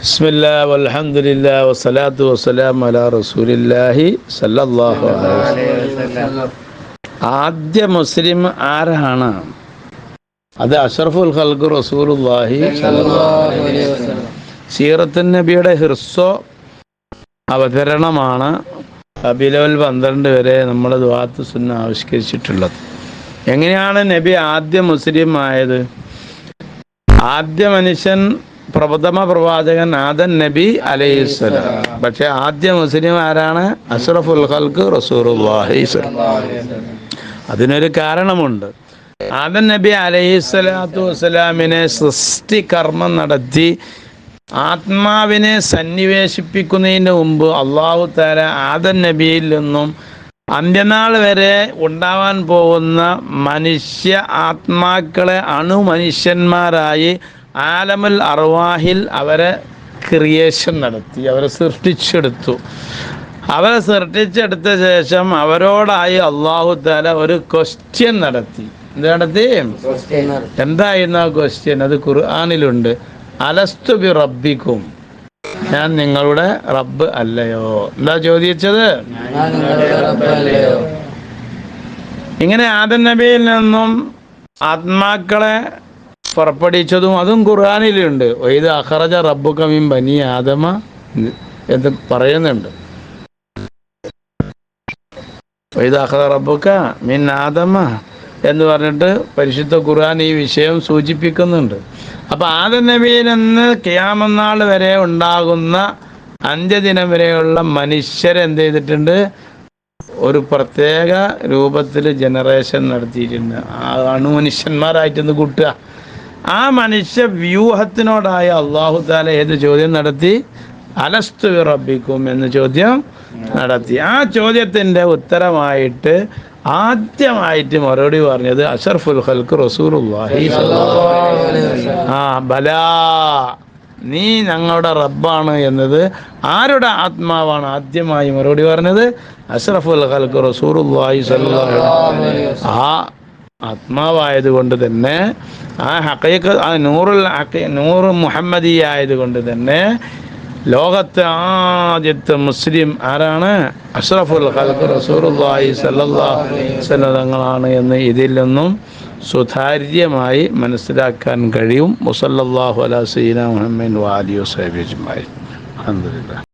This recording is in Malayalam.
ബിസ്മില്ലാ വൽഹംദുലില്ലാ വസ്സലാത്തു വസ്സലാമു അലാ റസൂലില്ലാഹി സല്ലല്ലാഹു അലൈഹി വസല്ലം. ആദ്യ മുസ്ലിം ആരാണ്? അത് അഷ്റഫുൽ ഖൽഖ് റസൂലുള്ളാഹി സല്ലല്ലാഹു അലൈഹി വസല്ലം. സീറത്തുൻ നബിയുടെ ഹിർസോ അവതരണമാണ് റബീഉൽ 12 വരെ നമ്മൾ ദുആത്ത് സുന്ന ആവിഷ്കരിച്ചിട്ടുള്ളത്. എങ്ങനെയാണ് നബി ആദ്യ മുസ്ലിം ആയത്? ആദ്യ മനുഷ്യൻ പ്രഥമ പ്രവാചകൻ ആദൻ നബി അലൈഹിസ്സലാം. പക്ഷെ ആദ്യ മുസ്ലിം ആരാണ്? അഷ്റഫുൽ ഖൽഖ് റസൂലുള്ളാഹി സ്വല്ലല്ലാഹു അലൈഹി വസല്ലം. അതിനൊരു കാരണമുണ്ട്. ആദൻ നബി അലൈഹിസ്സലാത്തു വസ്സലാമിനെ സൃഷ്ടി കർമ്മം നടത്തി ആത്മാവിനെ സന്നിവേശിപ്പിക്കുന്നതിന് മുമ്പ് അല്ലാഹു തആല ആദൻ നബിയിൽ നിന്നും അന്ത്യനാൾ വരെ ഉണ്ടാവാൻ പോകുന്ന മനുഷ്യ ആത്മാക്കളെ അണുമനുഷ്യന്മാരായി ആലമുൽ അർവാഹിൽ അവരെ ക്രിയേഷൻ നടത്തി, അവരെ സൃഷ്ടിച്ചെടുത്തു. അവരെ സൃഷ്ടിച്ചെടുത്ത ശേഷം അവരോടായി അല്ലാഹു തആല ഒരു ക്വസ്റ്റ്യൻ നടത്തി. എന്ത് നടത്തി? എന്തായിരുന്നു ആ ക്വസ്റ്റ്യൻ? അത് ഖുർആനിലുണ്ട്. അലസ്തു ബി റബ്ബിക്കും, ഞാൻ നിങ്ങളുടെ റബ്ബ് അല്ലയോ? എന്താ ചോദിച്ചത്? ഇങ്ങനെ ആദം നബിയിൽ നിന്നും ആത്മാക്കളെ പുറപ്പെടുവിച്ചതും അതും ഖുർആനിലുണ്ട്. വൈദ അഖറജ റബ്ബുക മിൻ ബനി ആദമ എന്ന് പറയുന്നുണ്ട്. വൈദ അഖറജ റബ്ബുക മിൻ ആദമ എന്ന് പറഞ്ഞിട്ട് പരിശുദ്ധ ഖുർആൻ ഈ വിഷയം സൂചിപ്പിക്കുന്നുണ്ട്. അപ്പോൾ ആദം നബിയിൽ നിന്ന് ഖിയാമത്ത് നാൾ വരെ ഉണ്ടാകുന്ന അന്ത്യദിനം വരെയുള്ള മനുഷ്യരെ എന്ത് ചെയ്തിട്ടുണ്ട്? ഒരു പ്രത്യേക രൂപത്തിൽ ജനറേഷൻ നടത്തിയിട്ടുണ്ട്. ആ അണുമനുഷ്യന്മാരായിട്ടൊന്ന് കൂട്ടുക. ആ മനുഷ്യ വ്യൂഹത്തിനോടായ അല്ലാഹു തആല ഏത് ചോദ്യം നടത്തി? അലസ്തു ബി റബ്ബിക്കും എന്ന ചോദ്യം നടത്തി. ആ ചോദ്യത്തിൻ്റെ ഉത്തരമായിട്ട് ആദ്യമായിട്ട് മറുപടി പറഞ്ഞത് അഷ്റഫുൽ ഖൽഖ് റസൂലുള്ളാഹി സ്വല്ലല്ലാഹു അലൈഹി വസല്ലം. ബലാ, നീ ഞങ്ങളുടെ റബ്ബാണ് എന്നത് ആരുടെ ആത്മാവാണ് ആദ്യമായി മറുപടി പറഞ്ഞത്? അഷ്റഫുൽ ഖൽഖ് റസൂലുള്ളാഹി സ്വല്ലല്ലാഹു അലൈഹി വസല്ലം. ആ ആത്മാവായത് കൊണ്ട് തന്നെ, ആ ഹഖീഖത്ത്, ആ നൂറ് മുഹമ്മദി ആയതുകൊണ്ട് തന്നെ ലോകത്തെ ആദ്യത്തെ മുസ്ലിം ആരാണ്? അഷ്റഫുൽ ഖൽഖ് റസൂലുള്ളാഹി സ്വല്ലല്ലാഹു അലൈഹി വസല്ലം തങ്ങളാണ് എന്ന് ഇതിൽ നിന്നും സുതാര്യമായി മനസ്സിലാക്കാൻ കഴിയും. വസല്ലല്ലാഹു അലാ സയ്യിദിനാ മുഹമ്മദിൻ വആലിഹി വസഹ്ബിഹി അജ്മഈൻ. അൽഹംദുലില്ലാഹ്.